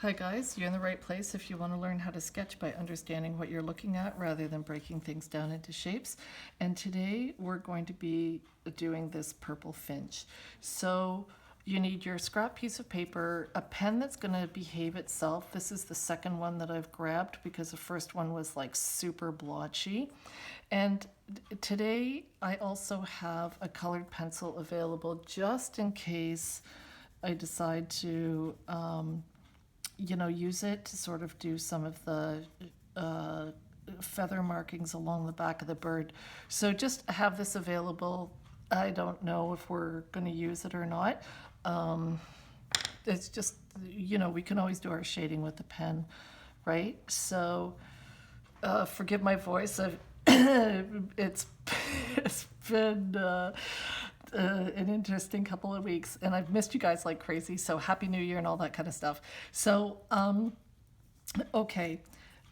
Hi guys, you're in the right place if you want to learn how to sketch by understanding what you're looking at rather than breaking things down into shapes. And today we're going to be doing this purple finch. So you need your scrap piece of paper, a pen that's going to behave itself. This is the second one that I've grabbed because the first one was like super blotchy. And today I also have a colored pencil available just in case I decide to use it to sort of do some of the feather markings along the back of the bird. So just have this available. I don't know if we're going to use it or not. It's just, we can always do our shading with the pen, right? So forgive my voice. It's been an interesting couple of weeks, and I've missed you guys like crazy. So Happy New Year and all that kind of stuff. So okay,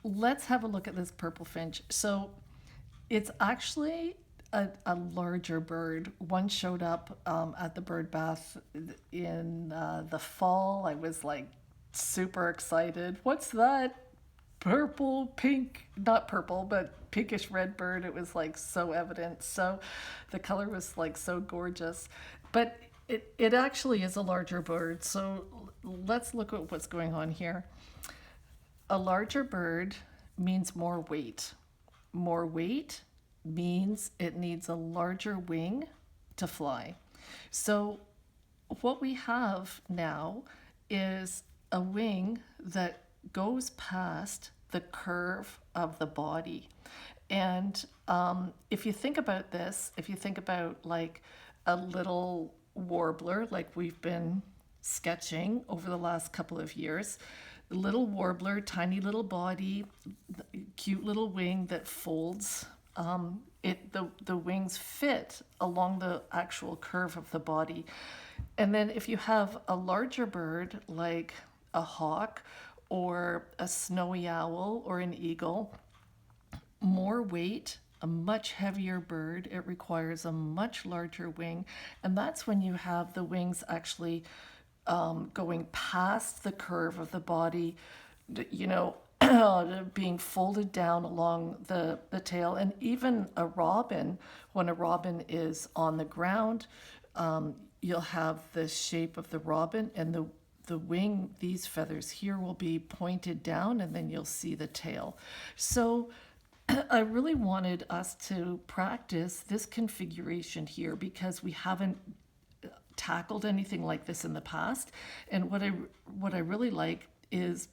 let's have a look at this purple finch. So it's actually a larger bird. One showed up at the bird bath in the fall. I was like super excited. What's that? Purple, pink, not purple, but pinkish red bird. It was like so evident. So the color was like so gorgeous. But it actually is a larger bird. So let's look at what's going on here. A larger bird means more weight. More weight means it needs a larger wing to fly. So what we have now is a wing that goes past the curve of the body. And if you think about this, if you think about like a little warbler, like we've been sketching over the last couple of years, little warbler, tiny little body, cute little wing that folds. The wings fit along the actual curve of the body. And then if you have a larger bird like a hawk or a snowy owl or an eagle, more weight, a much heavier bird, it requires a much larger wing. And that's when you have the wings actually going past the curve of the body, being folded down along the tail. And even a robin, when a robin is on the ground, you'll have the shape of the robin, and the wing, these feathers here will be pointed down, and then you'll see the tail. So I really wanted us to practice this configuration here because we haven't tackled anything like this in the past. And what I really like is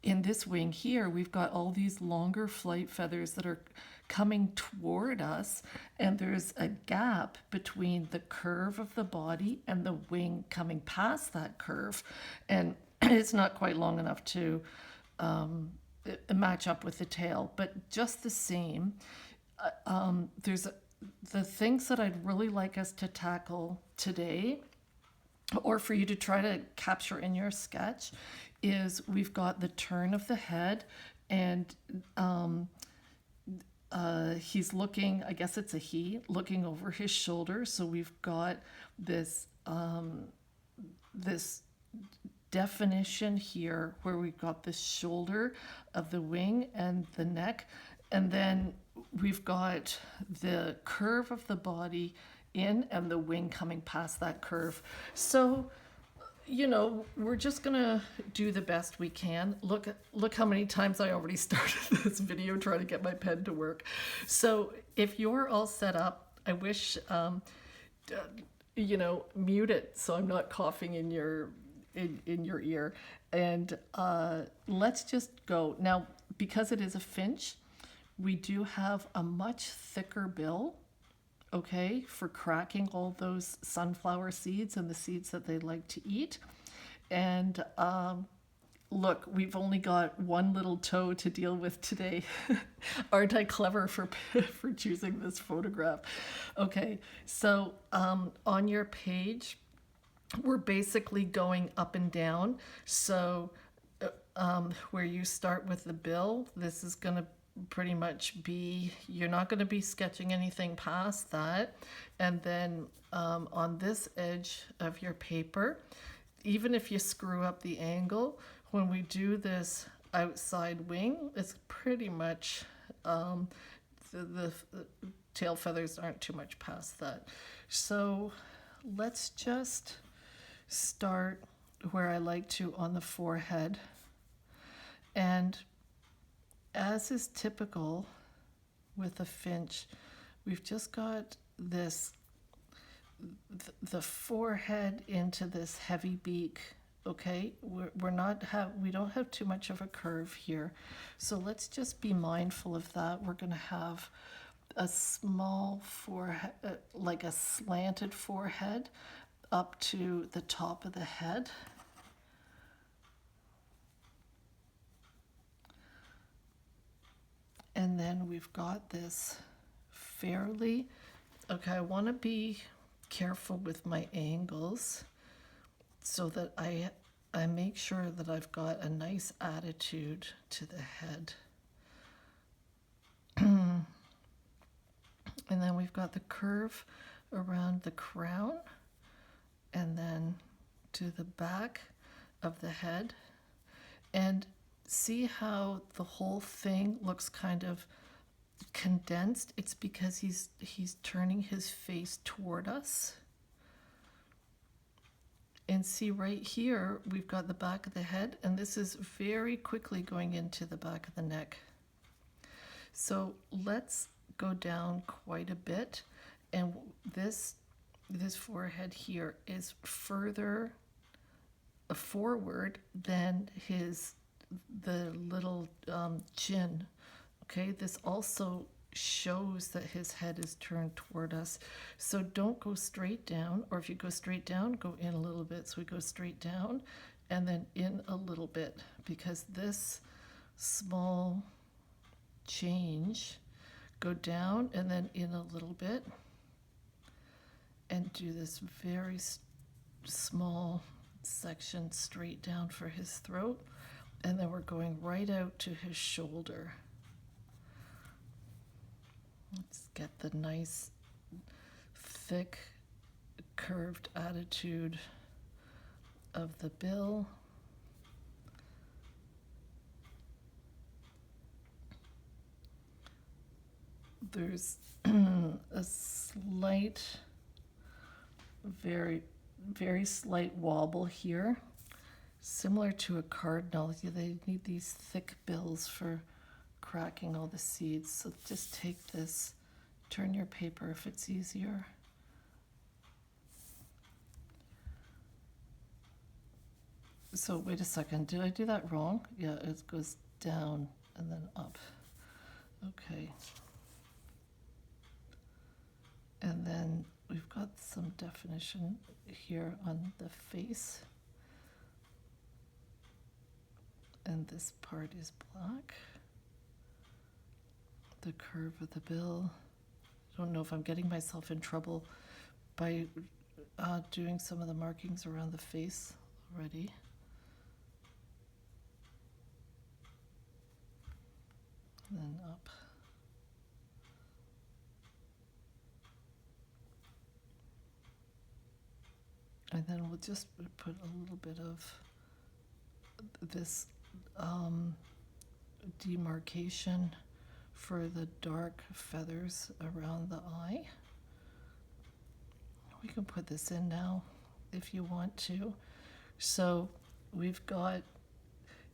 in this wing here, we've got all these longer flight feathers that are coming toward us, and there's a gap between the curve of the body and the wing coming past that curve, and it's not quite long enough to match up with the tail. But just the same, the things that I'd really like us to tackle today, or for you to try to capture in your sketch, is we've got the turn of the head, and he's looking, I guess it's a he, looking over his shoulder. So we've got this this definition here where we've got the shoulder of the wing and the neck, and then we've got the curve of the body in and the wing coming past that curve. So we're just gonna do the best we can. Look how many times I already started this video trying to get my pen to work. So if you're all set up, I wish mute it so I'm not coughing in your ear. And let's just go now. Because it is a finch, we do have a much thicker bill, okay, for cracking all those sunflower seeds and the seeds that they like to eat. And look, we've only got one little toe to deal with today. Aren't I clever for choosing this photograph? Okay, so on your page, we're basically going up and down. So where you start with the bill, this is going to pretty much be, you're not going to be sketching anything past that. And then on this edge of your paper, even if you screw up the angle, when we do this outside wing, it's pretty much, the tail feathers aren't too much past that. So let's just start where I like to on the forehead. And as is typical with a finch, we've just got this, the forehead into this heavy beak. Okay, we don't have too much of a curve here, so let's just be mindful of that. We're going to have a small forehead, like a slanted forehead up to the top of the head. And then we've got this fairly, okay, I want to be careful with my angles so that I make sure that I've got a nice attitude to the head. And then we've got the curve around the crown and then to the back of the head. And see how the whole thing looks kind of condensed? It's because he's turning his face toward us. And see right here, we've got the back of the head, and this is very quickly going into the back of the neck. So let's go down quite a bit, and this forehead here is further forward than the little chin. Okay, this also shows that his head is turned toward us. So don't go straight down, or if you go straight down, go in a little bit. So we go straight down and then in a little bit, because this small change, go down and then in a little bit, and do this very small section straight down for his throat, and then we're going right out to his shoulder. Let's get the nice, thick, curved attitude of the bill. There's a slight, very, very slight wobble here, similar to a cardinal. They need these thick bills for cracking all the seeds. So just take this, turn your paper if it's easier. So wait a second, did I do that wrong? Yeah, it goes down and then up. Okay. And then we've got some definition here on the face. And this part is black. The curve of the bill. I don't know if I'm getting myself in trouble by doing some of the markings around the face already. And then up. And then we'll just put a little bit of this demarcation for the dark feathers around the eye. We can put this in now if you want to. So we've got,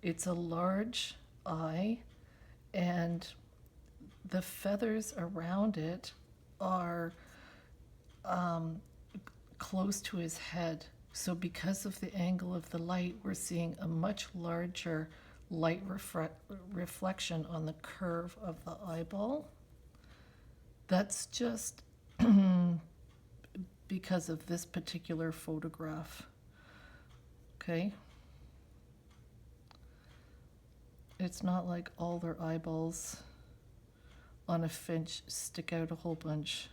it's a large eye, and the feathers around it are close to his head. So because of the angle of the light, we're seeing a much larger light reflection on the curve of the eyeball. That's just because of this particular photograph. Okay? It's not like all their eyeballs on a finch stick out a whole bunch.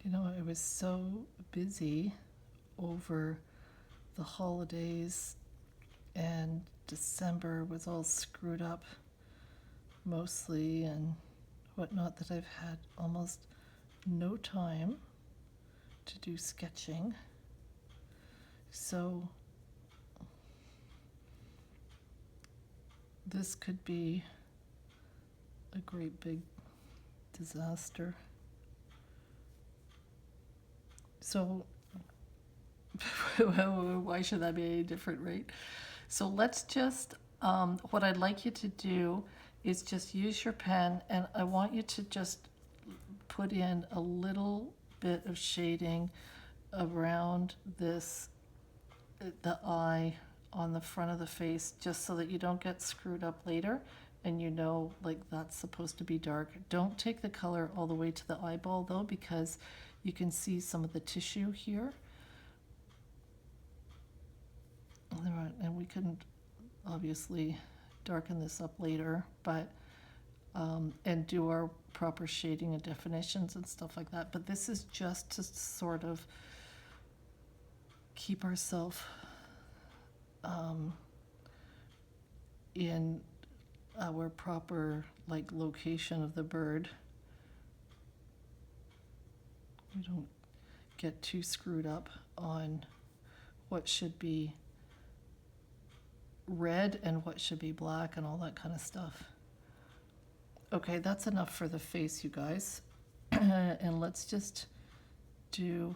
You know, I was so busy over the holidays and December was all screwed up mostly and whatnot, that I've had almost no time to do sketching. So this could be a great big disaster. So why should that be any different, right? So let's just, what I'd like you to do is just use your pen, and I want you to just put in a little bit of shading around this, the eye on the front of the face, just so that you don't get screwed up later and you know, like, that's supposed to be dark. Don't take the color all the way to the eyeball though, because you can see some of the tissue here. And we can obviously darken this up later, but and do our proper shading and definitions and stuff like that. But this is just to sort of keep ourselves in our proper, like, location of the bird. We don't get too screwed up on what should be red and what should be black and all that kind of stuff. Okay, that's enough for the face, you guys. And let's just do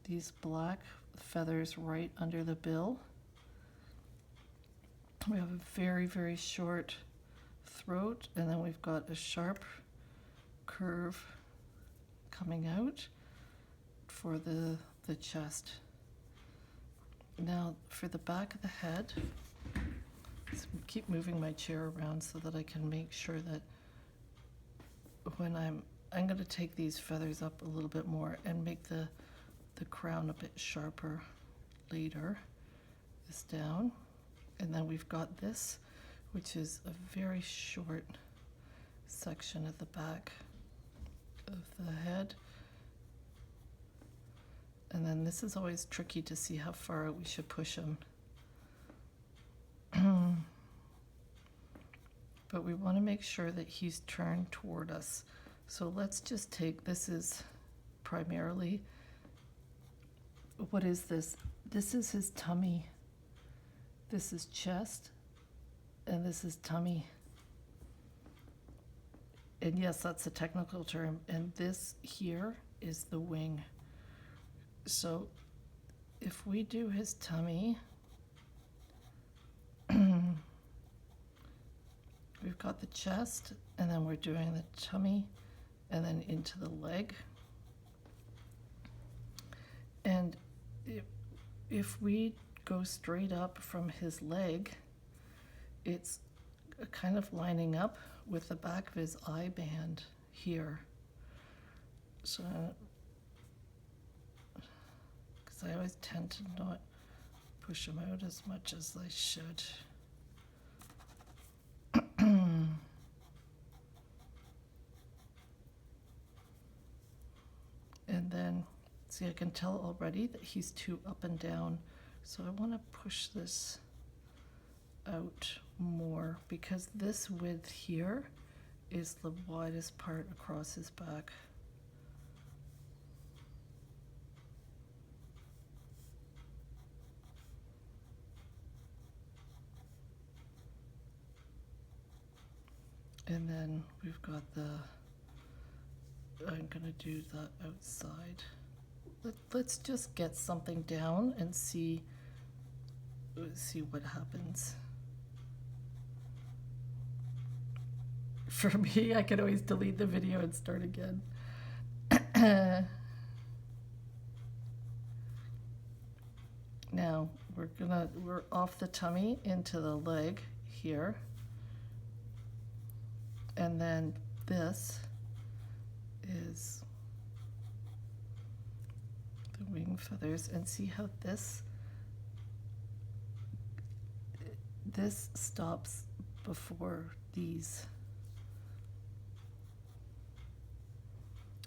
these black feathers right under the bill. We have a very, very short throat, and then we've got a sharp curve coming out for the chest. Now for the back of the head, let's keep moving my chair around so that I can make sure that when I'm going to take these feathers up a little bit more and make the crown a bit sharper later. This down, and then we've got this, which is a very short section at the back of the head. And then this is always tricky to see how far out we should push them. But we want to make sure that he's turned toward us. So let's just take, this is primarily, what is this? This is his tummy. This is chest, and this is tummy. And yes, that's a technical term. And this here is the wing. So if we do his tummy, we've got the chest, and then we're doing the tummy, and then into the leg. And if we go straight up from his leg, it's kind of lining up with the back of his eye band here. So, because I always tend to not push him out as much as I should. And then, see, I can tell already that he's too up and down. So I want to push this out more, because this width here is the widest part across his back. And then we've got I'm gonna do the outside. Let's just get something down and see what happens. For me, I can always delete the video and start again. Now we're off the tummy into the leg here. And then this is the wing feathers, and see how this stops before these.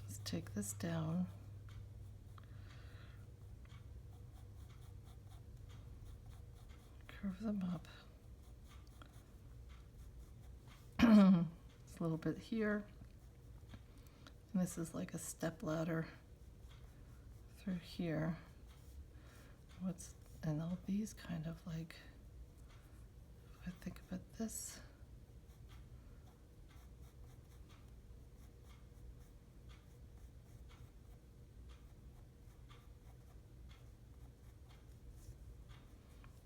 Let's take this down. curve them up. It's a little bit here. And this is like a step ladder through here. And all these kind of like, if I think about this.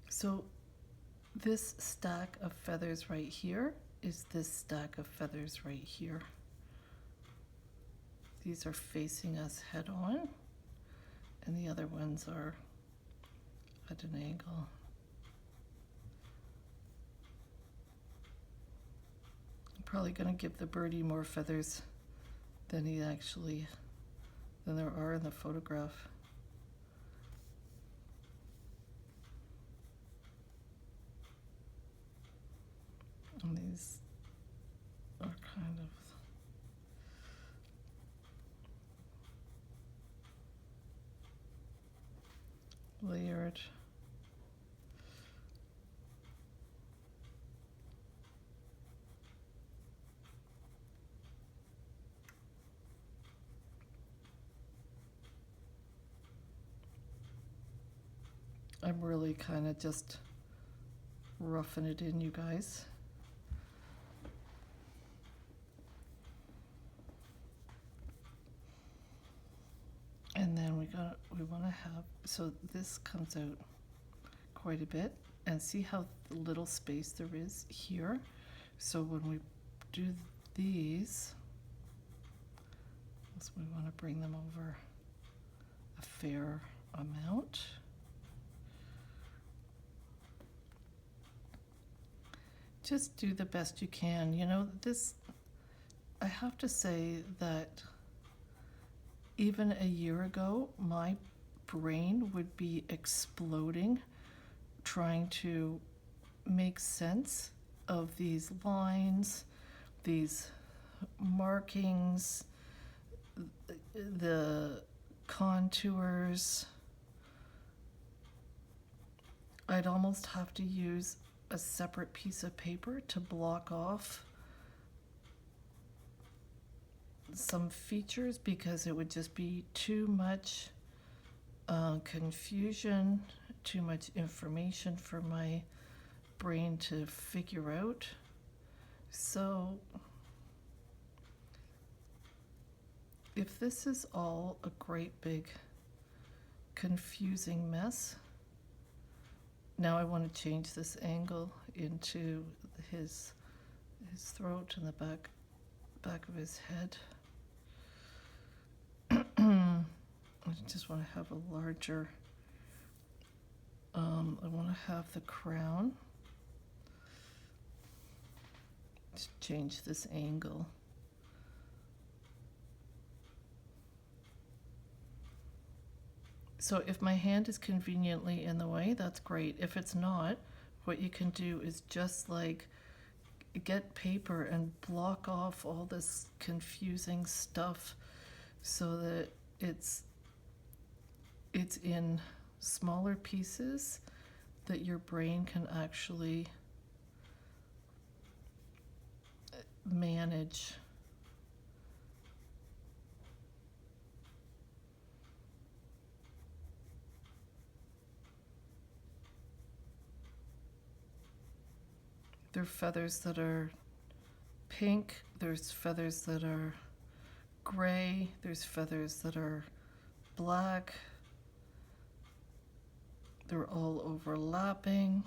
So this stack of feathers right here is this stack of feathers right here. These are facing us head on, and the other ones are at an angle. I'm probably going to give the birdie more feathers than there are in the photograph. And these are kind of layered. I'm really kind of just roughing it in, you guys. And then we want to have, so this comes out quite a bit, and see how little space there is here. So when we do these, so we want to bring them over a fair amount. Just do the best you can. You know, I have to say that even a year ago, my brain would be exploding trying to make sense of these lines, these markings, the contours. I'd almost have to use a separate piece of paper to block off some features, because it would just be too much confusion, too much information for my brain to figure out. So if this is all a great big confusing mess, now I want to change this angle into his throat and the back of his head. I just want to have a larger, I want to have the crown. Let's change this angle. So if my hand is conveniently in the way, that's great. If it's not, what you can do is just like get paper and block off all this confusing stuff so that it's in smaller pieces that your brain can actually manage. There are feathers that are pink, there's feathers that are gray, there's feathers that are black. They're all overlapping.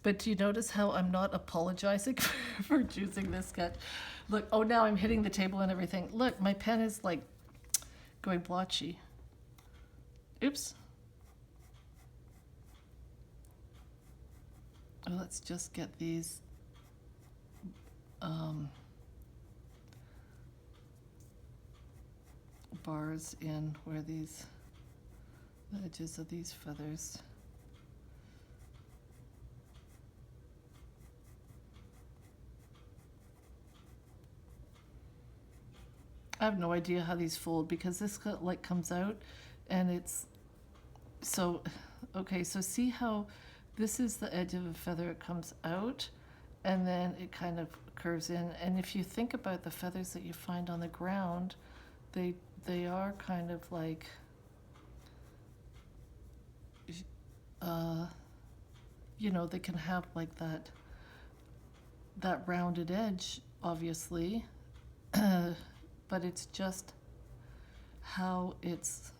But do you notice how I'm not apologizing for choosing this sketch? Look, oh, now I'm hitting the table and everything. Look, my pen is like going blotchy. Oops. let's just get these bars in where the edges of these feathers. I have no idea how these fold because this like comes out and it's so okay, so see how this is the edge of a feather, it comes out and then it kind of curves in. And if you think about the feathers that you find on the ground, they are kind of like you know, they can have like that rounded edge, obviously, but it's just how it's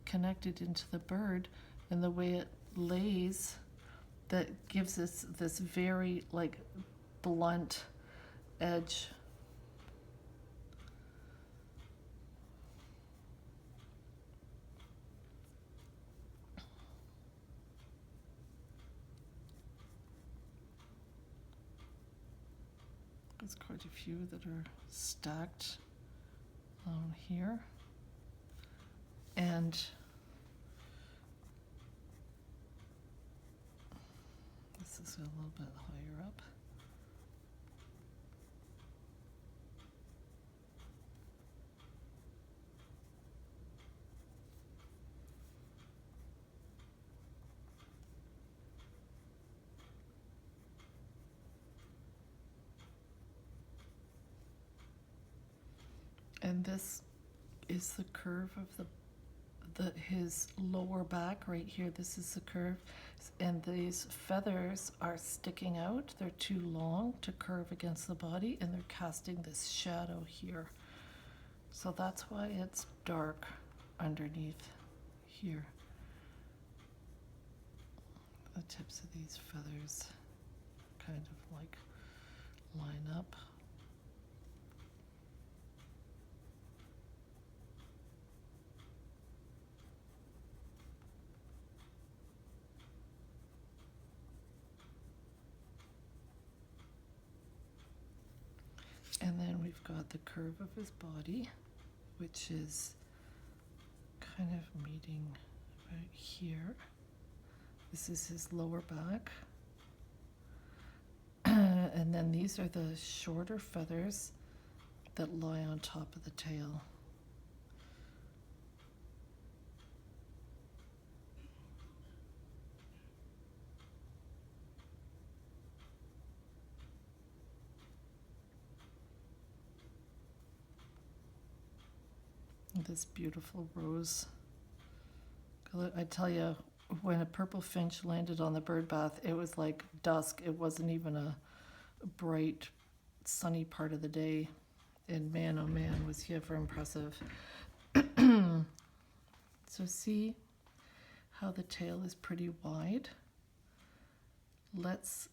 connected into the bird and the way it lays that gives us this very like blunt edge. There's quite a few that are stacked on here. And this is a little bit higher up. And this is the curve of his lower back right here. This is the curve, and these feathers are sticking out. They're too long to curve against the body, and they're casting this shadow here. So that's why it's dark underneath here. The tips of these feathers kind of like line up. And then we've got the curve of his body, which is kind of meeting right here. This is his lower back. And then these are the shorter feathers that lie on top of the tail. This beautiful rose. I tell you, when a purple finch landed on the bird bath, it was like dusk. It wasn't even a bright, sunny part of the day. And man, oh man, was he ever impressive. So see how the tail is pretty wide? Let's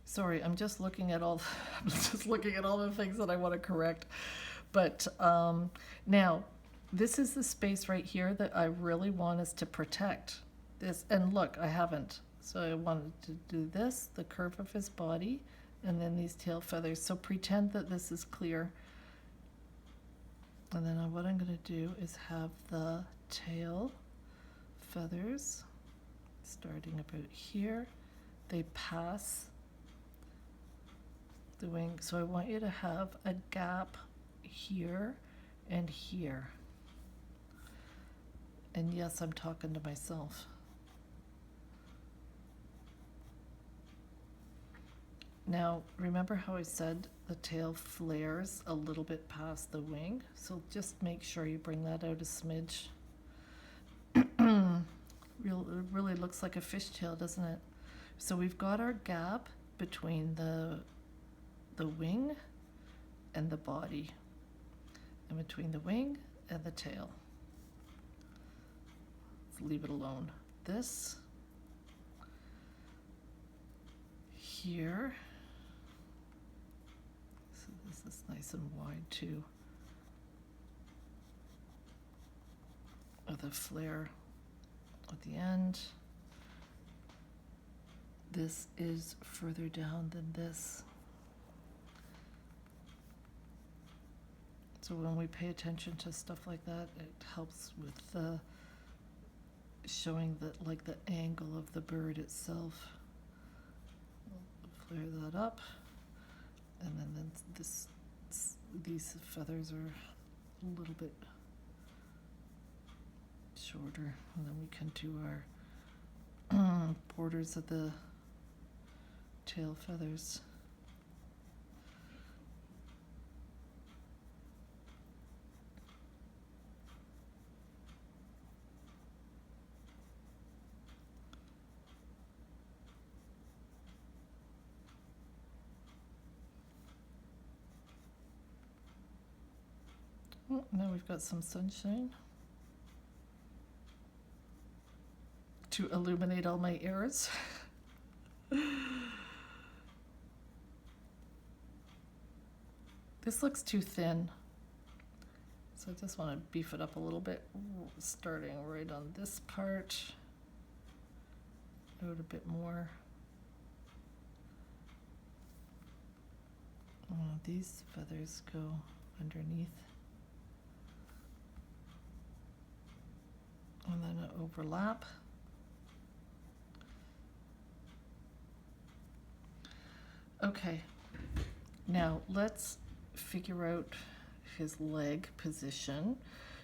sorry, I'm just looking at all the things that I want to correct. But now, this is the space right here that I really want us to protect. This, and look, I haven't. So I wanted to do this, the curve of his body, and then these tail feathers. So pretend that this is clear. And then what I'm going to do is have the tail feathers starting about here. They pass the wing. So I want you to have a gap here and here. And yes, I'm talking to myself. Now, remember how I said the tail flares a little bit past the wing? So just make sure you bring that out a smidge. It really looks like a fishtail, doesn't it? So we've got our gap between the wing and the body, and between the wing and the tail. Let's leave it alone. This here, so this is nice and wide too. The flare and this is further down than this. So when we pay attention to stuff like that, it helps with showing the angle of the bird itself. We'll flare that up, and then these feathers are a little bit shorter, and then we can do our borders of the tail feathers. Oh, now we've got some sunshine to illuminate all my errors. This looks too thin, so I just want to beef it up a little bit, starting right on this part, out a bit more. These feathers go underneath, and then an overlap. Okay, now let's figure out his leg position.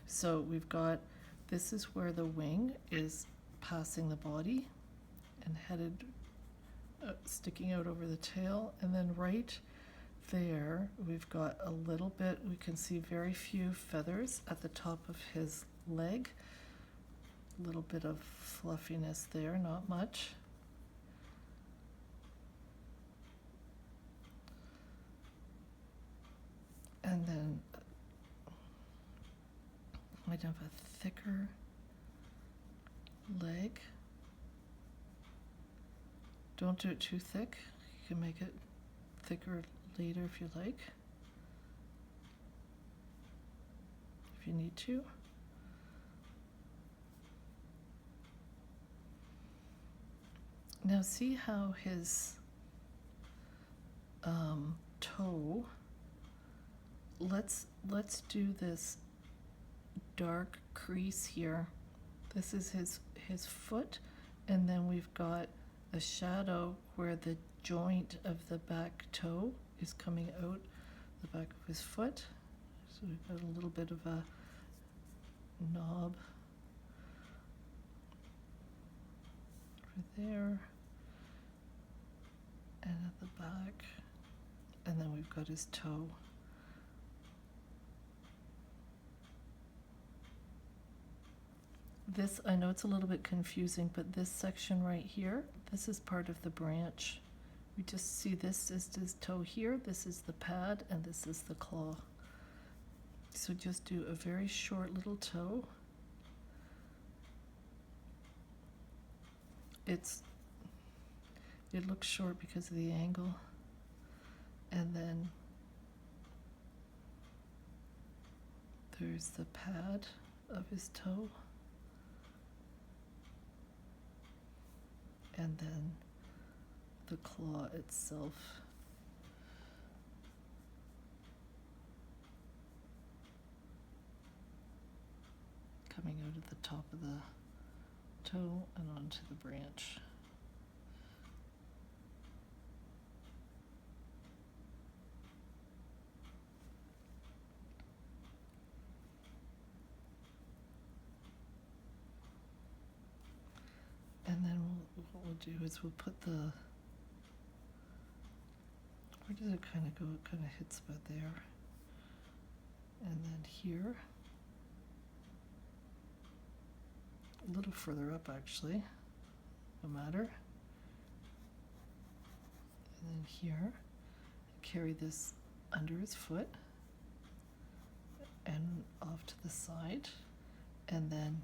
So we've got, this is where the wing is passing the body and headed, sticking out over the tail, and then right there we've got a little bit, we can see very few feathers at the top of his leg. A little bit of fluffiness there, not much. And then might have a thicker leg. Don't do it too thick. You can make it thicker later if you like, if you need to. Now see how his toe, let's do this dark crease here. This is his foot, and then we've got a shadow where the joint of the back toe is coming out the back of his foot. So we've got a little bit of a knob over there and at the back, and then we've got his toe. This, I know it's a little bit confusing, but this section right here, this is part of the branch. We just see this is his toe here, this is the pad, and this is the claw. So just do a very short little toe. It looks short because of the angle. And then there's the pad of his toe. And then the claw itself. Coming out at the top of the toe and onto the branch. And then what we'll do is we'll put the, where does it kind of go? It kind of hits about there. And then here, a little further up actually, no matter. And then here, carry this under his foot and off to the side. And then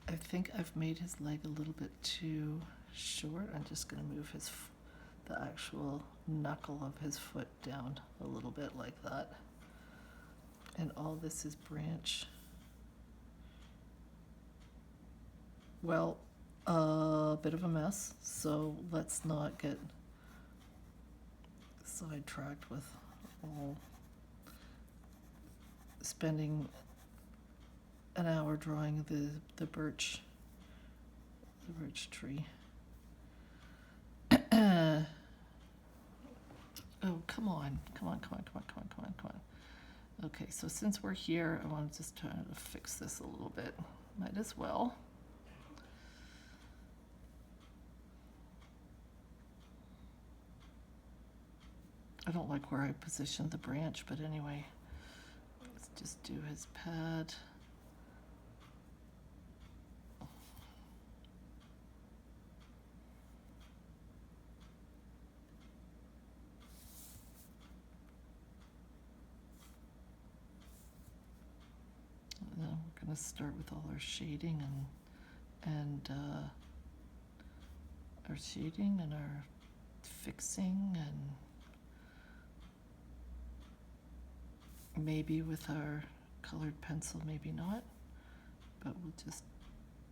I think I've made his leg a little bit too short. I'm just going to move the actual knuckle of his foot down a little bit like that. And all this is branch. Well, a bit of a mess, so let's not get sidetracked with all spending an hour drawing the birch tree. Oh, come on. Okay, so since we're here, I want to just try to fix this a little bit. Might as well. I don't like where I positioned the branch, but anyway, let's just do his pad. And then we're going to start with all our shading and our shading and our fixing, and maybe with our colored pencil, maybe not, but we'll just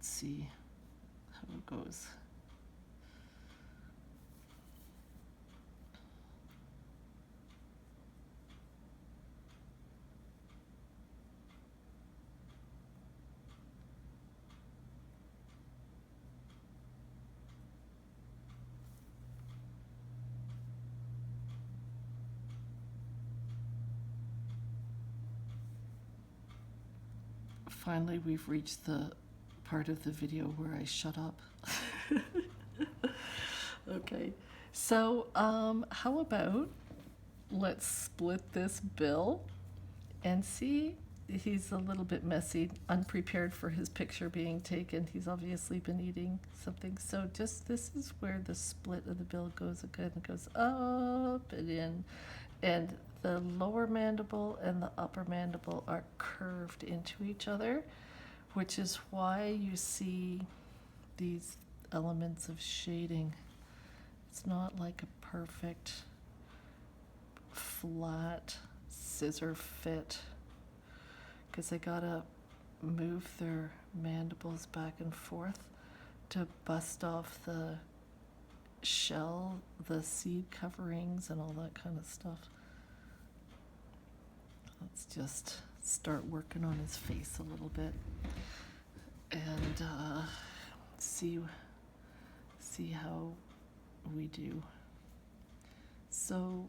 see how it goes. Finally, we've reached the part of the video where I shut up. Okay, so how about let's split this bill and see. He's a little bit messy, unprepared for his picture being taken. He's obviously been eating something. So just this is where the split of the bill goes again. It goes up and in, and the lower mandible and the upper mandible are curved into each other, which is why you see these elements of shading. It's not like a perfect flat scissor fit, because they gotta move their mandibles back and forth to bust off the shell, the seed coverings, and all that kind of stuff. Let's just start working on his face a little bit and see how we do. So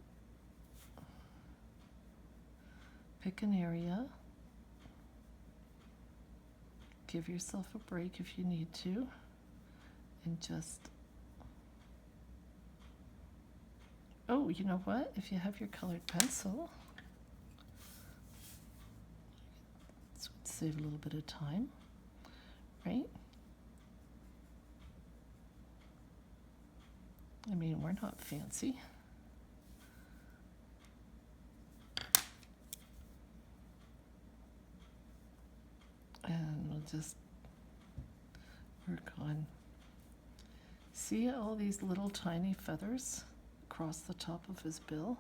pick an area. Give yourself a break if you need to, and just, oh, you know what? If you have your colored pencil, this would save a little bit of time, right? I mean, we're not fancy. And we'll just work on, see all these little tiny feathers across the top of his bill?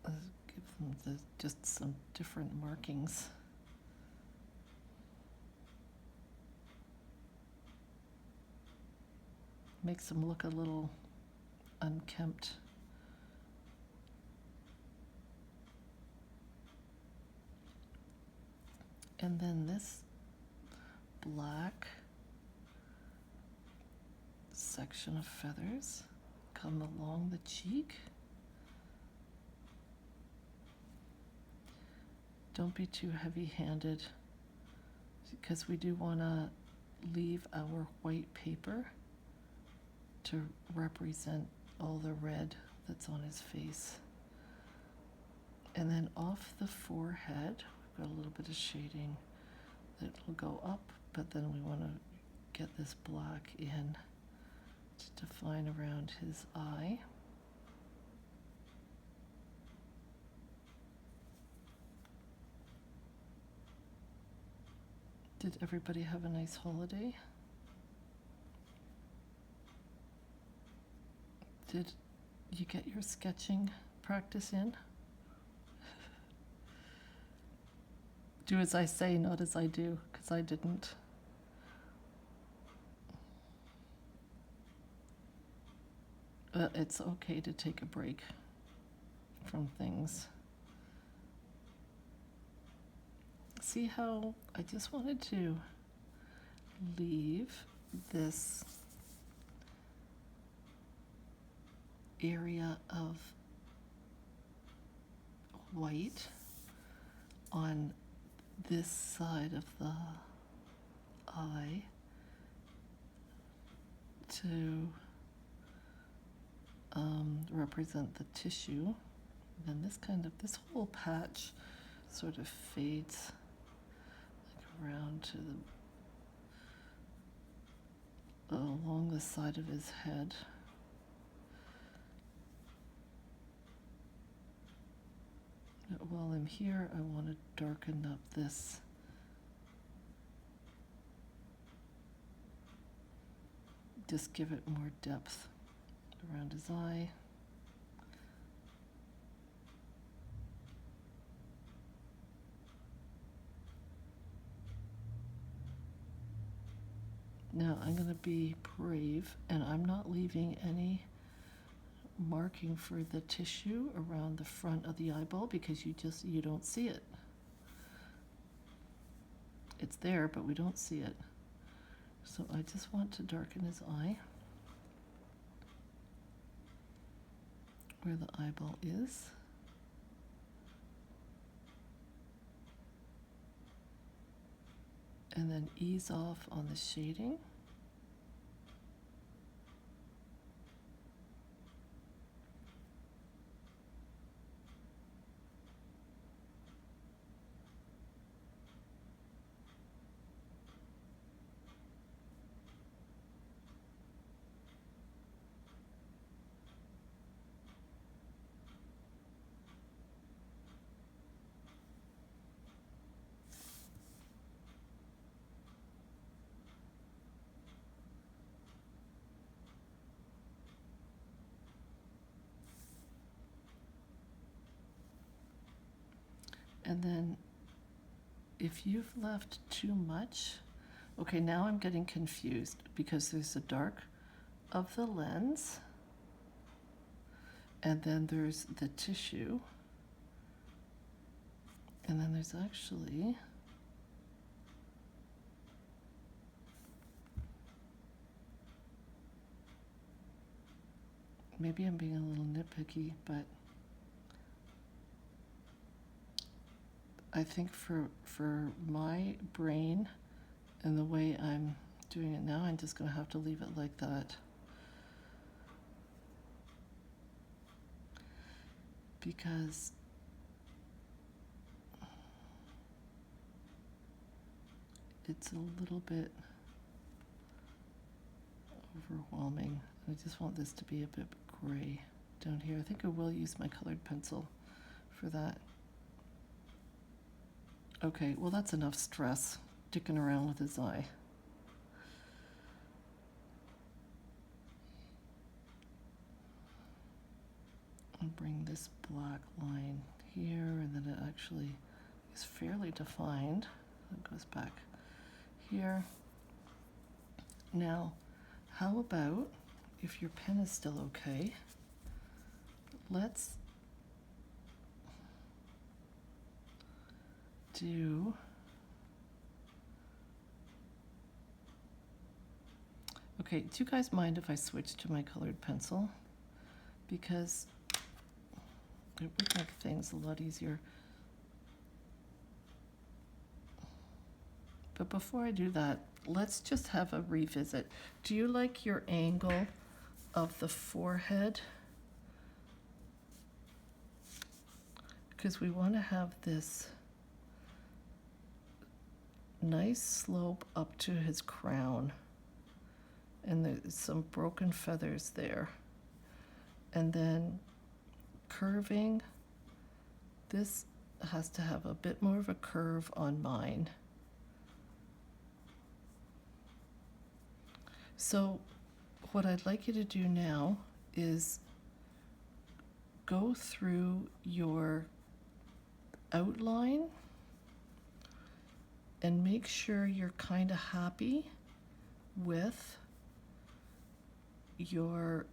Give them just some different markings. Makes them look a little unkempt. And then this black section of feathers come along the cheek. Don't be too heavy-handed, because we do want to leave our white paper to represent all the red that's on his face. And then off the forehead, we've got a little bit of shading that will go up, but then we want to get this black in to define around his eye. Did everybody have a nice holiday? Did you get your sketching practice in? Do as I say, not as I do, because because I didn't. It's okay to take a break from things. See how I just wanted to leave this area of white on this side of the eye to represent the tissue. Then this whole patch sort of fades like around to along the side of his head. While I'm here, I want to darken up this just give it more depth around his eye. Now I'm going to be brave, and I'm not leaving any marking for the tissue around the front of the eyeball because you don't see it. It's there, but we don't see it. So I just want to darken his eye where the eyeball is. And then ease off on the shading. And then if you've left too much, okay, now I'm getting confused because there's the dark of the lens and then there's the tissue. And then there's actually maybe I'm being a little nitpicky, but I think for my brain and the way I'm doing it now, I'm just going to have to leave it like that. Because it's a little bit overwhelming. I just want this to be a bit gray down here. I think I will use my colored pencil for that. Okay, well that's enough stress dicking around with his eye. I'll bring this black line here, and then it actually is fairly defined. It goes back here. Now, how about, if your pen is still okay, let's do okay, do you guys mind if I switch to my colored pencil? Because it would make things a lot easier. But before I do that, let's just have a revisit. Do you like your angle of the forehead? Because we want to have this nice slope up to his crown. And there's some broken feathers there. And then curving, this has to have a bit more of a curve on mine. So what I'd like you to do now is go through your outline and make sure you're kind of happy with your,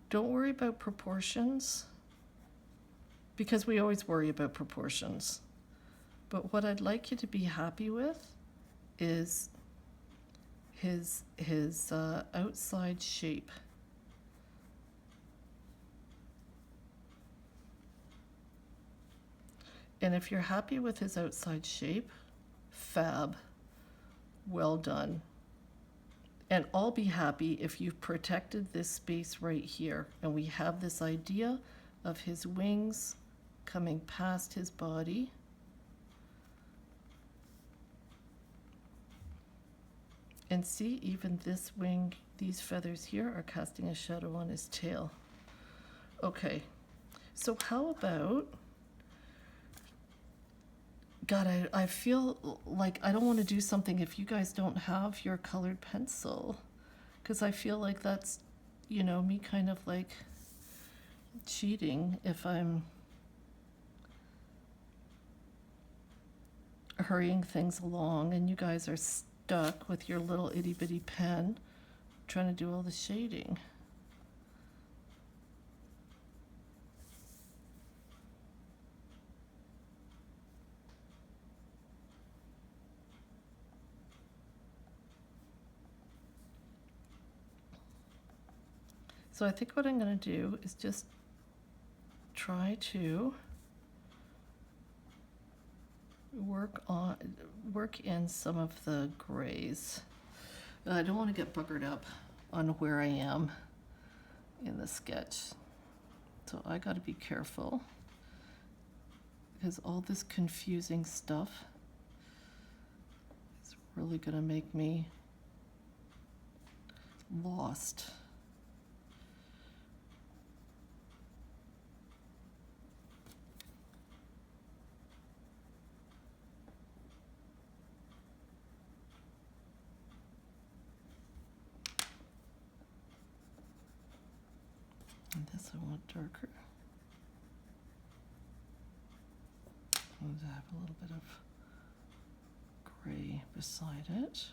don't worry about proportions, because we always worry about proportions. But what I'd like you to be happy with is his outside shape. And if you're happy with his outside shape, fab, well done. And I'll be happy if you've protected this space right here and we have this idea of his wings coming past his body. And see, even this wing, these feathers here are casting a shadow on his tail. Okay, so how about, God, I feel like I don't want to do something if you guys don't have your colored pencil, because I feel like that's, you know, me kind of like cheating if I'm hurrying things along and you guys are stuck with your little itty bitty pen trying to do all the shading. So I think what I'm going to do is just try to work in some of the grays. I don't want to get buggered up on where I am in the sketch. So I got to be careful because all this confusing stuff is really going to make me lost. And this I want darker. I want to have a little bit of gray beside it.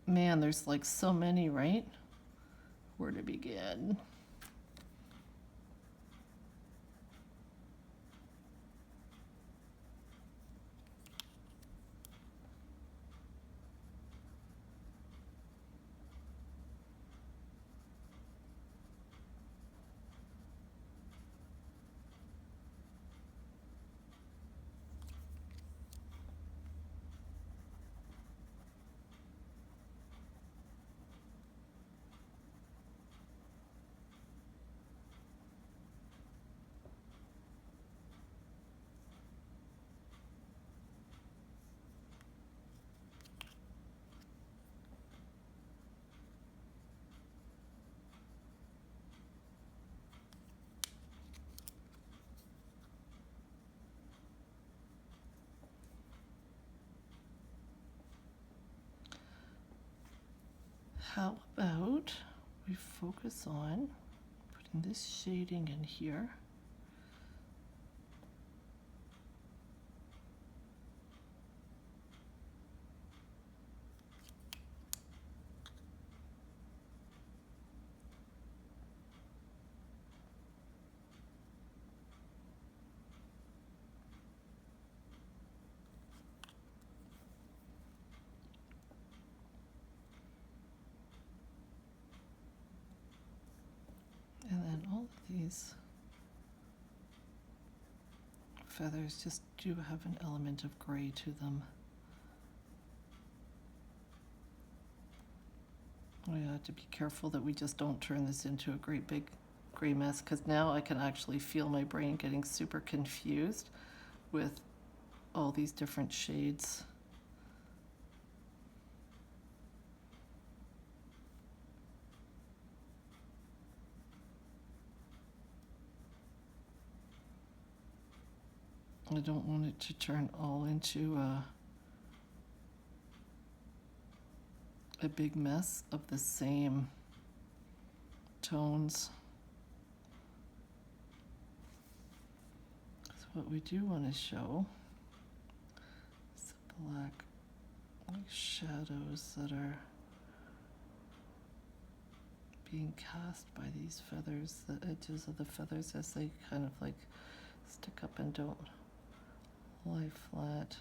Man, there's like so many, right? Where to begin? How about we focus on putting this shading in here. And then all of these feathers just do have an element of gray to them. We have to be careful that we just don't turn this into a great big gray mess, because now I can actually feel my brain getting super confused with all these different shades. I don't want it to turn all into a big mess of the same tones. what we do want to show is the black shadows that are being cast by these feathers, the edges of the feathers as they kind of like stick up and don't lie flat.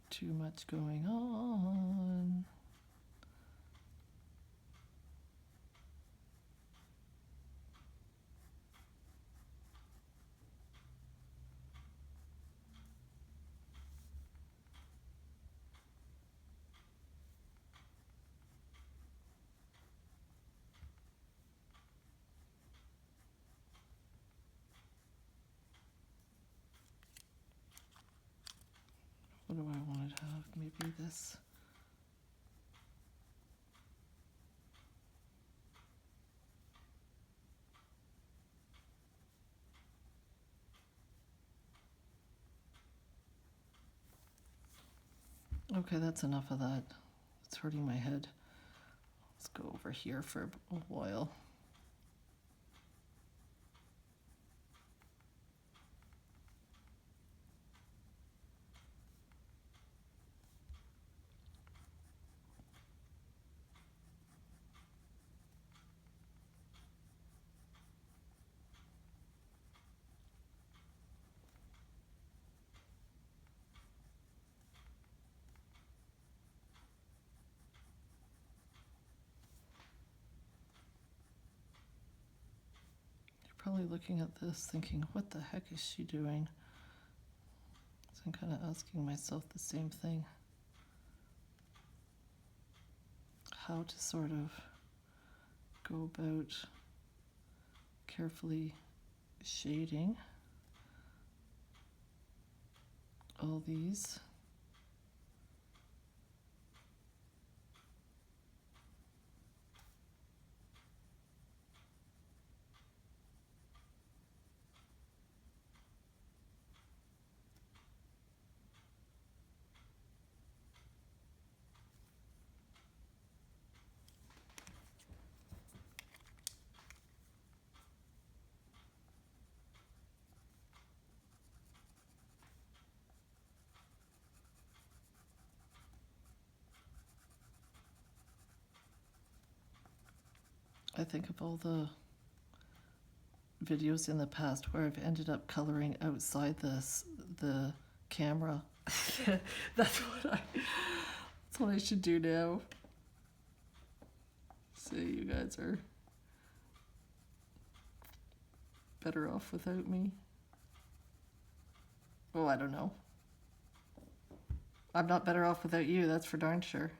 Too much going on. What do I want to have? Maybe this. Okay, that's enough of that. It's hurting my head. Let's go over here for a while. Probably looking at this thinking, what the heck is she doing? So I'm kind of asking myself the same thing. How to sort of go about carefully shading all these. I think of all the videos in the past where I've ended up coloring outside the camera. That's what I should do now. So you guys are better off without me. Oh, I don't know. I'm not better off without you, that's for darn sure.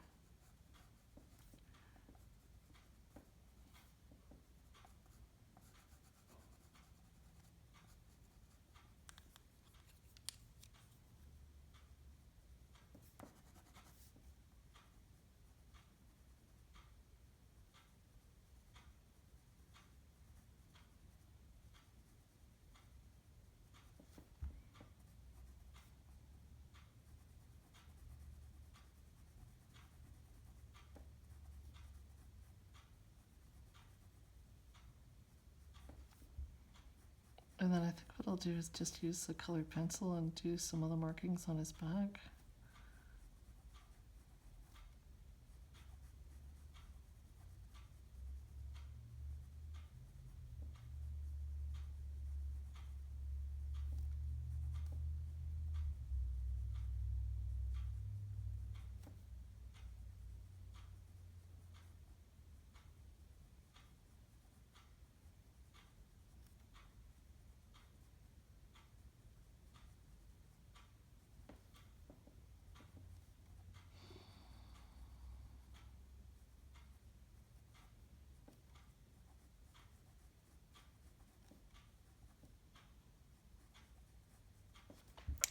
And then I think what I'll do is just use the colored pencil and do some of the markings on his back.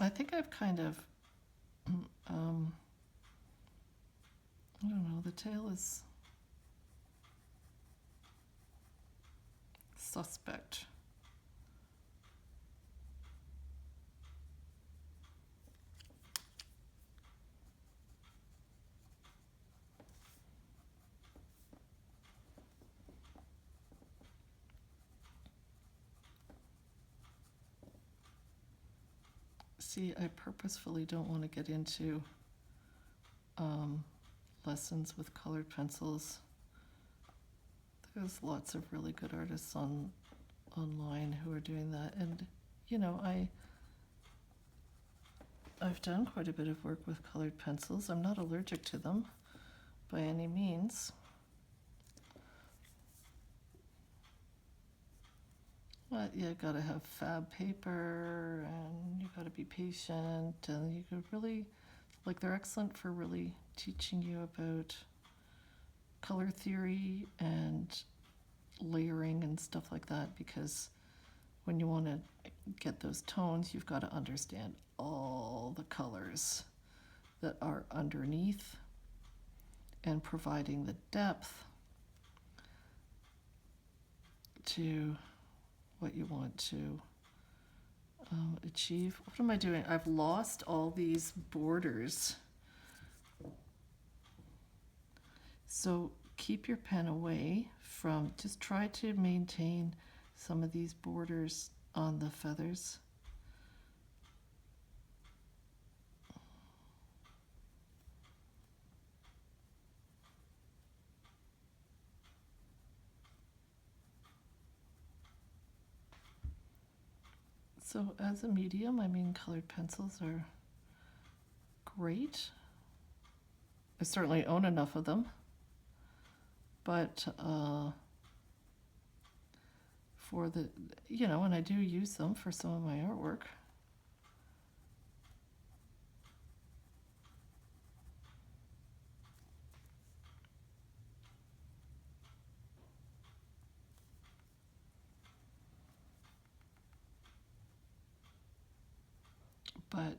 I think I've kind of, I don't know, the tail is suspect. See, I purposefully don't want to get into lessons with colored pencils. There's lots of really good artists online who are doing that, and you know, I've done quite a bit of work with colored pencils. I'm not allergic to them by any means. But you gotta have fab paper, and you gotta be patient, and you could really, like, they're excellent for really teaching you about color theory and layering and stuff like that, because when you want to get those tones, you've got to understand all the colors that are underneath and providing the depth to what you want to achieve. What am I doing? I've lost all these borders. So keep your pen away from, just try to maintain some of these borders on the feathers. So as a medium, I mean, colored pencils are great. I certainly own enough of them, but for the, you know, and I do use them for some of my artwork. But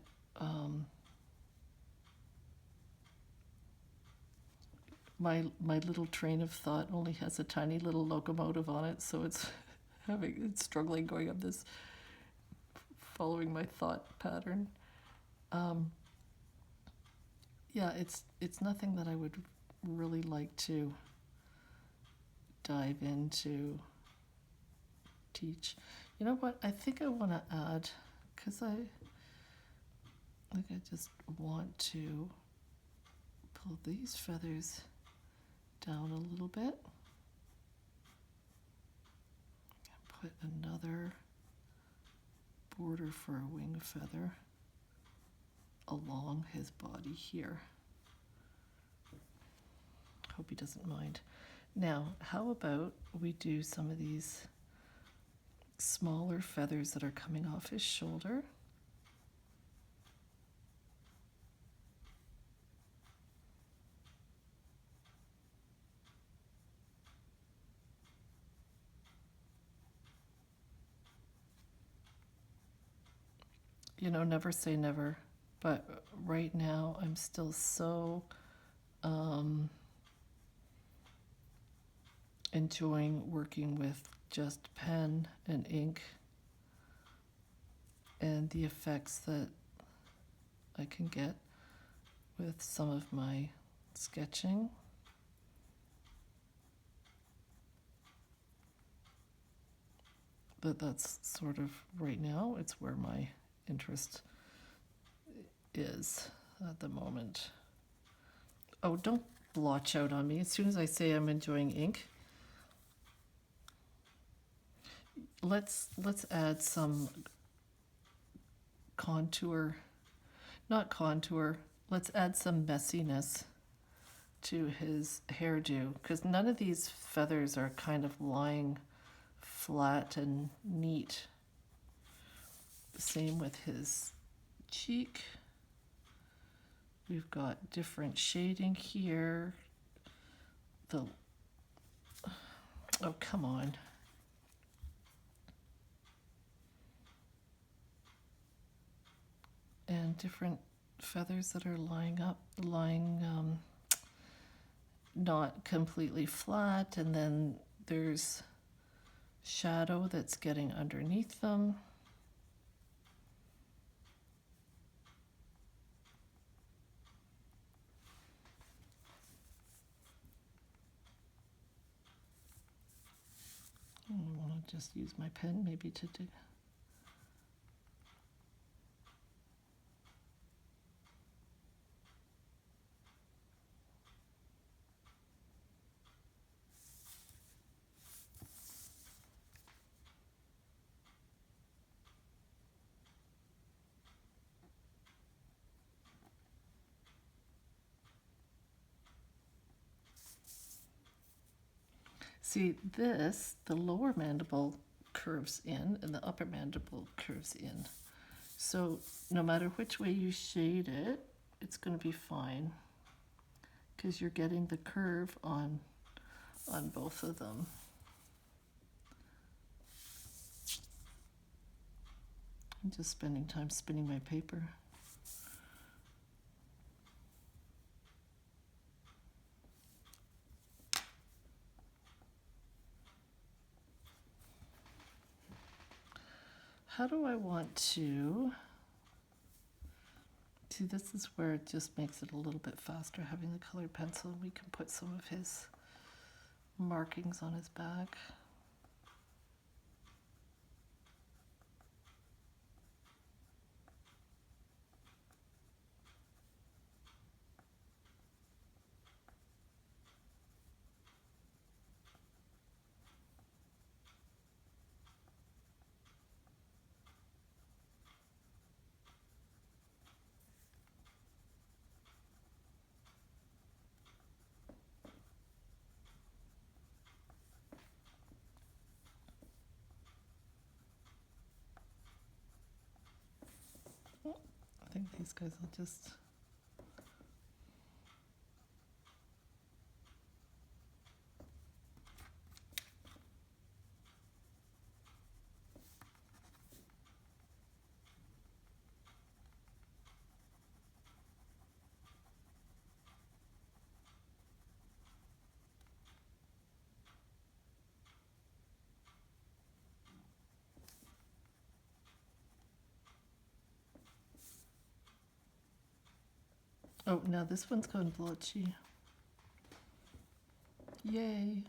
my little train of thought only has a tiny little locomotive on it, so it's it's struggling going up this, following my thought pattern. Yeah, it's nothing that I would really like to dive into teach. You know what? I think I want to add, because I just want to pull these feathers down a little bit. Put another border for a wing feather along his body here. Hope he doesn't mind. Now, how about we do some of these smaller feathers that are coming off his shoulder? You know, never say never, but right now I'm still so enjoying working with just pen and ink and the effects that I can get with some of my sketching. But that's sort of, right now, it's where my interest is at the moment. Oh, don't blotch out on me. As soon as I say I'm enjoying ink, let's add some contour, not contour, let's add some messiness to his hairdo, because none of these feathers are kind of lying flat and neat. Same with his cheek. We've got different shading here. Oh, come on. And different feathers that are lying not completely flat, and then there's shadow that's getting underneath them. I want to just use my pen maybe to do. See, this, the lower mandible curves in and the upper mandible curves in. So no matter which way you shade it, it's going to be fine because you're getting the curve on both of them. I'm just spending time spinning my paper. How do I want to... See, this is where it just makes it a little bit faster having the colored pencil. We can put some of his markings on his back. I think these guys will just... Oh, now this one's gone blotchy. Yay.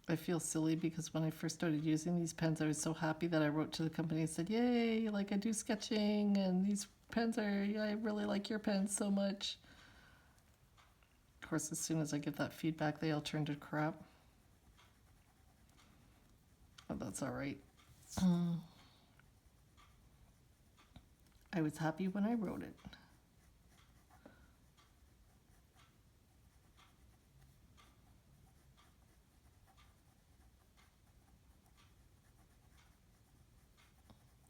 I feel silly because when I first started using these pens, I was so happy that I wrote to the company and said, yay, like I do sketching and these pens are, I really like your pens so much. Of course, as soon as I get that feedback, they all turn to crap. But that's all right. I was happy when I wrote it.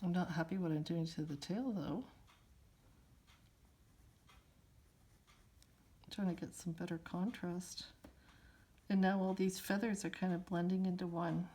I'm not happy what I'm doing to the tail though. I'm trying to get some better contrast. And now all these feathers are kind of blending into one.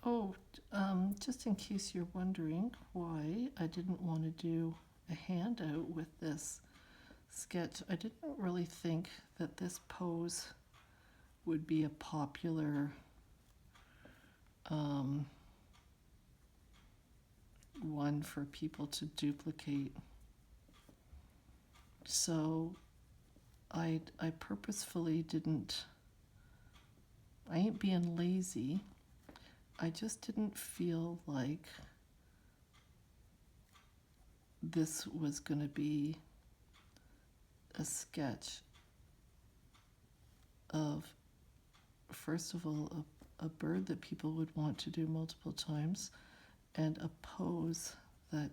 Oh, just in case you're wondering why I didn't want to do a handout with this sketch, I didn't really think that this pose would be a popular one for people to duplicate. So I purposefully didn't, I ain't being lazy. I just didn't feel like this was going to be a sketch of, first of all, a bird that people would want to do multiple times, and a pose that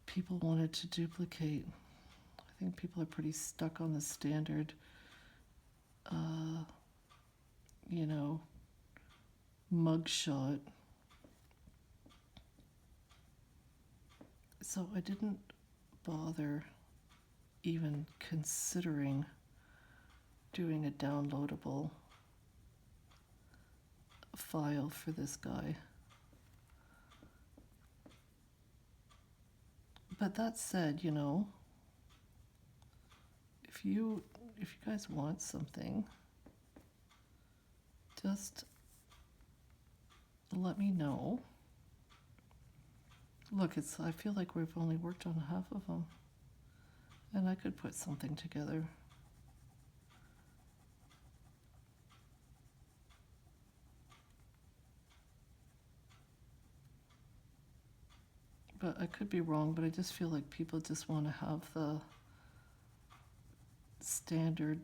people wanted to duplicate. I think people are pretty stuck on the standard, you know, mugshot. So I didn't bother even considering doing a downloadable file for this guy. But that said, you know, if you if you guys want something, just let me know. Look, I feel like we've only worked on half of them. And I could put something together. But I could be wrong, but I just feel like people just want to have the standard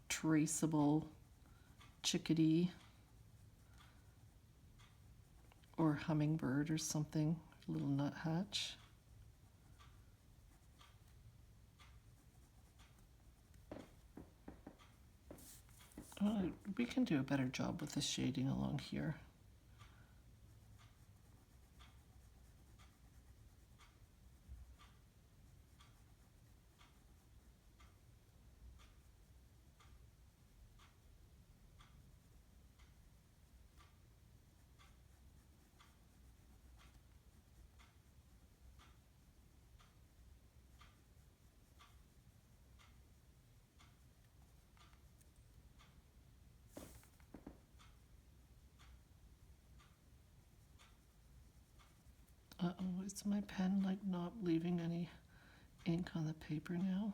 traceable chickadee or hummingbird or something, little nuthatch. We can do a better job with the shading along here. Uh-oh, is my pen like not leaving any ink on the paper now?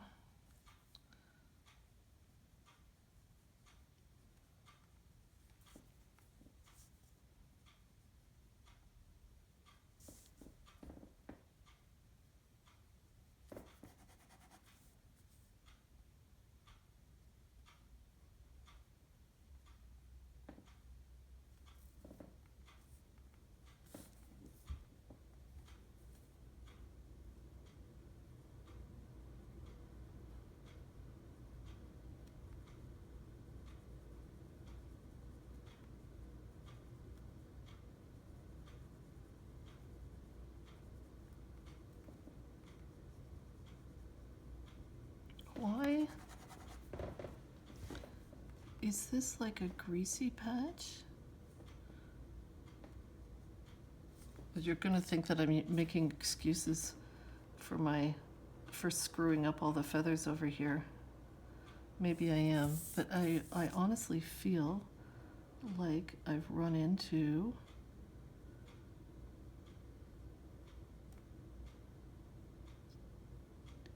Why is this like a greasy patch? But you're gonna think that I'm making excuses for screwing up all the feathers over here. Maybe I am, but I honestly feel like I've run into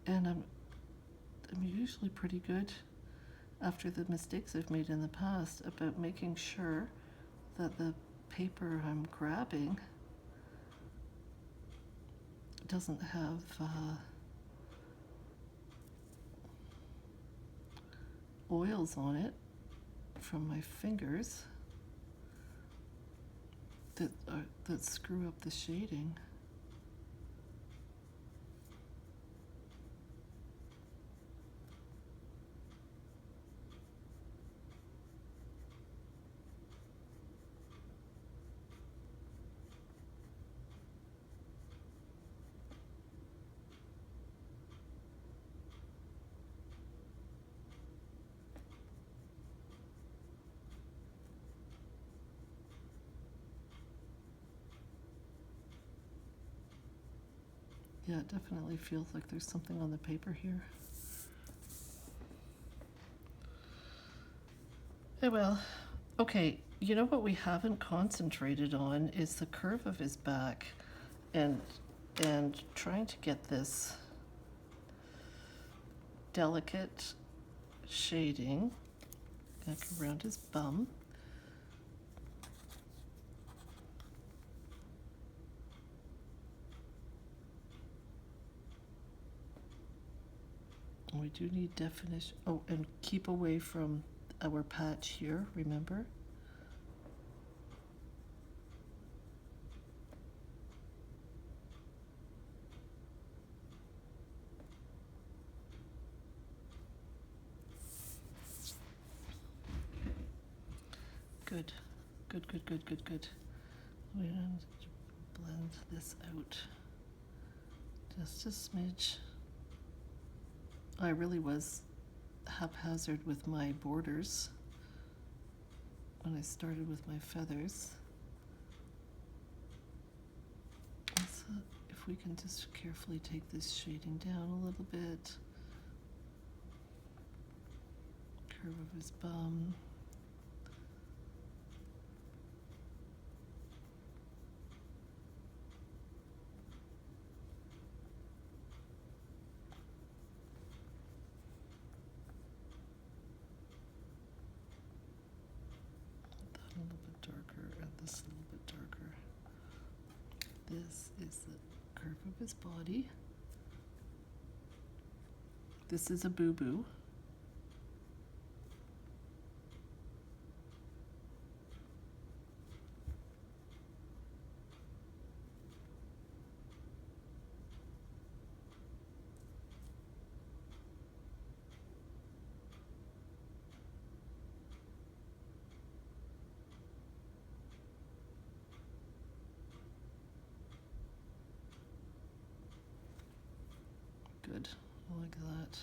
and I'm usually pretty good after the mistakes I've made in the past about making sure that the paper I'm grabbing doesn't have oils on it from my fingers that screw up the shading. Yeah, it definitely feels like there's something on the paper here. Oh well. Okay, you know what we haven't concentrated on is the curve of his back and trying to get this delicate shading back around his bum. We do need definition. Oh, and keep away from our patch here, remember? Good. Good, good, good, good, good. We're going to blend this out. Just a smidge. I really was haphazard with my borders when I started with my feathers. So if we can just carefully take this shading down a little bit. curve of his bum. That a little bit darker and this a little bit darker. This is the curve of his body. This is a boo-boo. Good, I like that.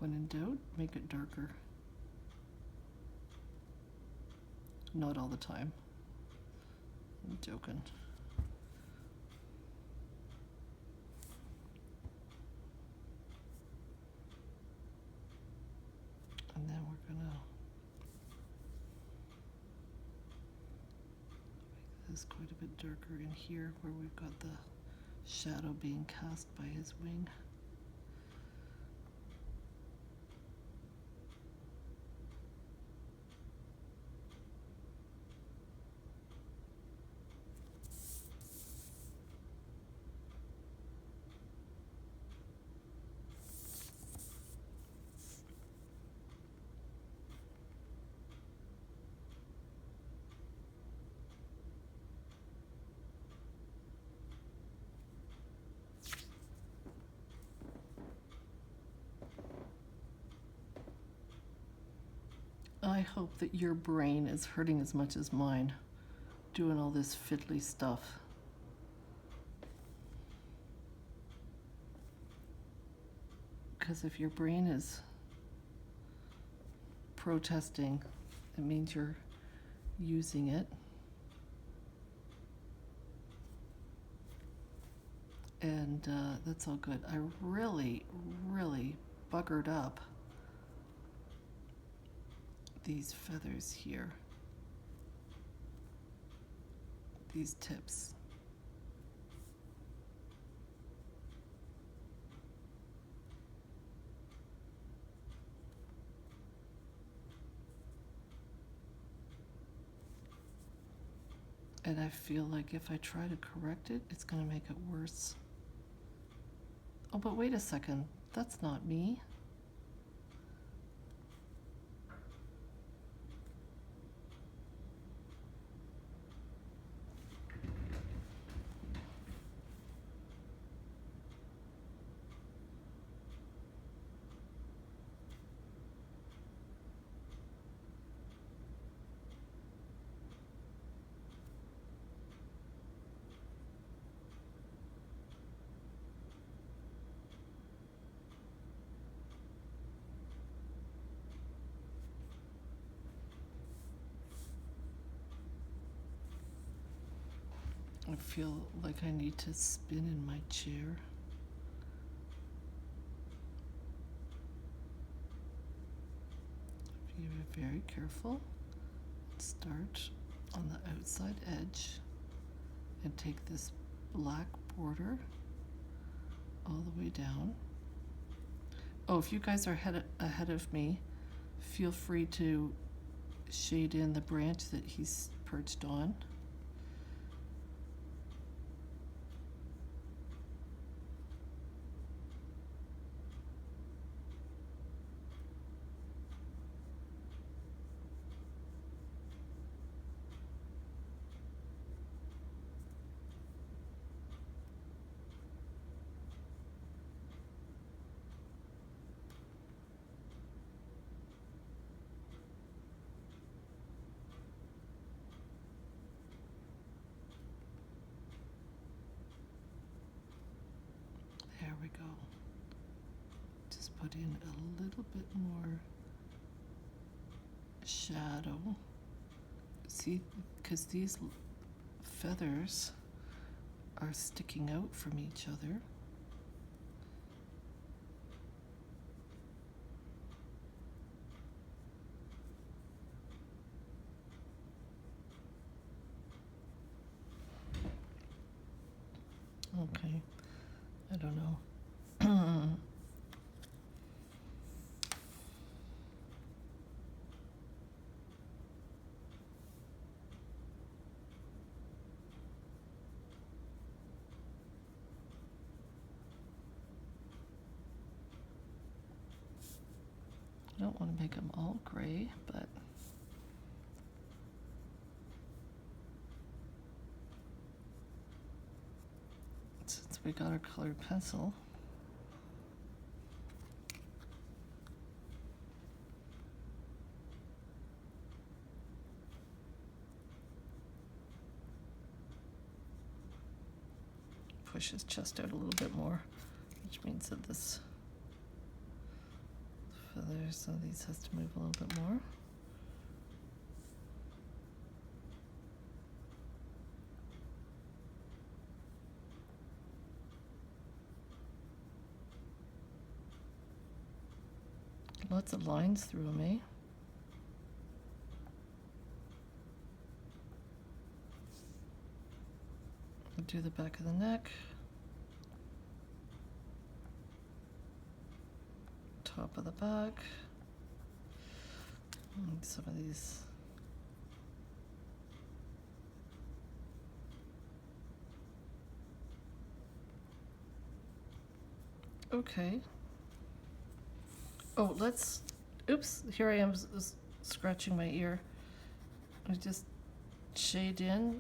When in doubt, make it darker. Not all the time. I'm joking. And then we're gonna make this quite a bit darker in here where we've got the shadow being cast by his wing. I hope that your brain is hurting as much as mine, doing all this fiddly stuff. Because if your brain is protesting, it means you're using it. And that's all good. I really, really buggered up these feathers here, these tips. And I feel like if I try to correct it, it's gonna make it worse. Oh, but wait a second, that's not me. I feel like I need to spin in my chair. Be very careful. Start on the outside edge and take this black border all the way down. Oh, if you guys are ahead of me, feel free to shade in the branch that he's perched on. There we go. Just put in a little bit more shadow. See, because these feathers are sticking out from each other. Okay, I don't know. I don't want to make them all gray, but since we got our colored pencil, push his chest out a little bit more, which means that this feather, so these has to move a little bit more. Lots of lines through them, eh? We'll do the back of the neck, top of the back, and some of these. Okay. Oh, let's, oops, here I am scratching my ear. I just shade in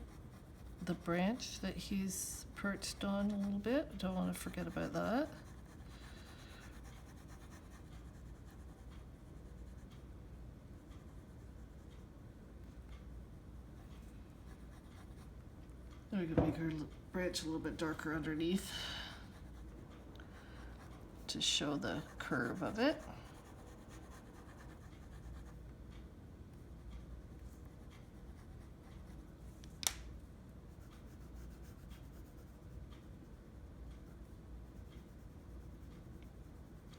the branch that he's perched on a little bit. Don't want to forget about that. We can make our branch a little bit darker underneath to show the curve of it.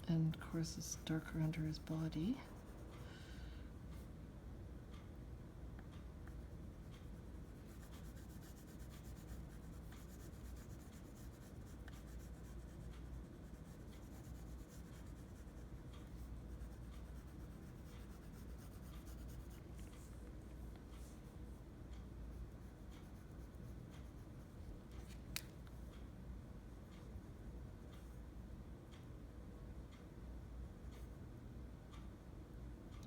And of course it's darker under his body.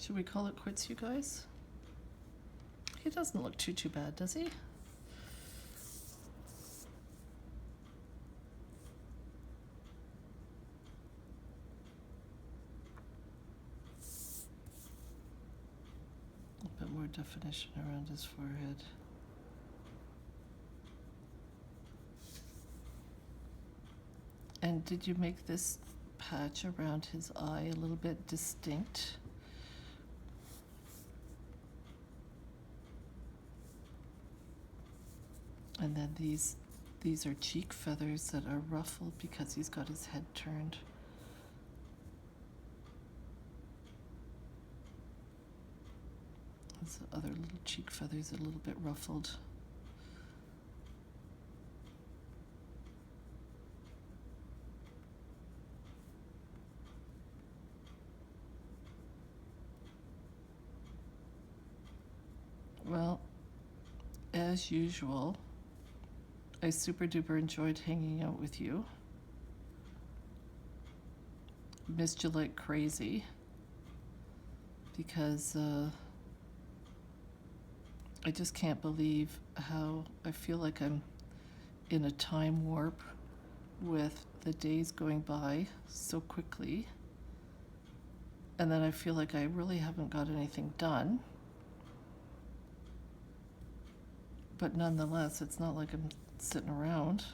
Should we call it quits, you guys? He doesn't look too bad, does he? A bit more definition around his forehead. And did you make this patch around his eye a little bit distinct? And then these are cheek feathers that are ruffled because he's got his head turned. His other little cheek feathers are a little bit ruffled. Well, as usual, I super duper enjoyed hanging out with you. Missed you like crazy because I just can't believe how I feel like I'm in a time warp with the days going by so quickly. And then I feel like I really haven't got anything done. But nonetheless, it's not like I'm sitting around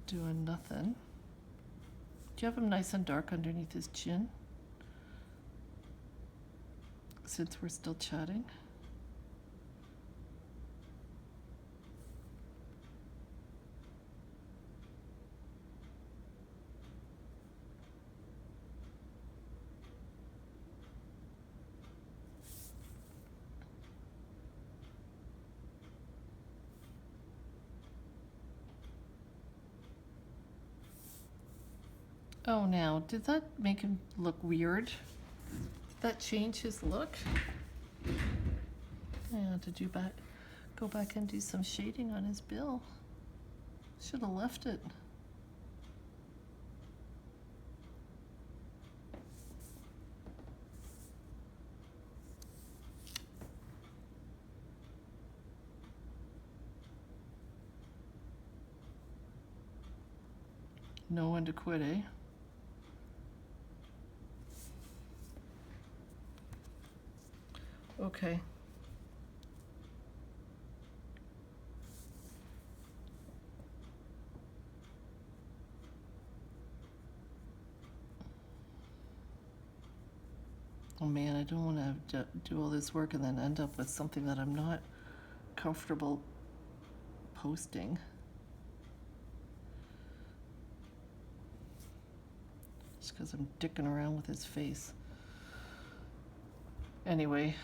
doing nothing. Do you have him nice and dark underneath his chin? Since we're still chatting. Oh, now, did that make him look weird? Did that change his look? I had to go back and do some shading on his bill. Should have left it. Know when to quit, eh? Okay. Oh man, I don't want to do all this work and then end up with something that I'm not comfortable posting. Just because I'm dicking around with his face. Anyway,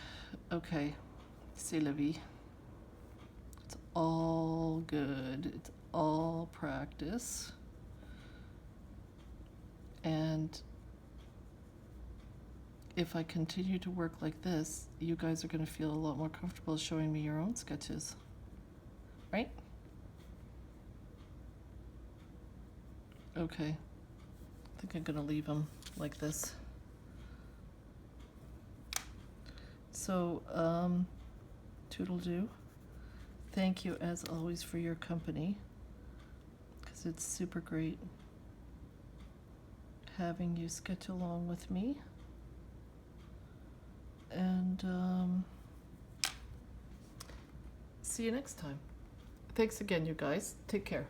okay. C'est la vie. It's all good. It's all practice. And if I continue to work like this, you guys are going to feel a lot more comfortable showing me your own sketches. Right? Okay. I think I'm going to leave them like this. So, toodle-doo. Thank you, as always, for your company, because it's super great having you sketch along with me. And see you next time. Thanks again, you guys. Take care.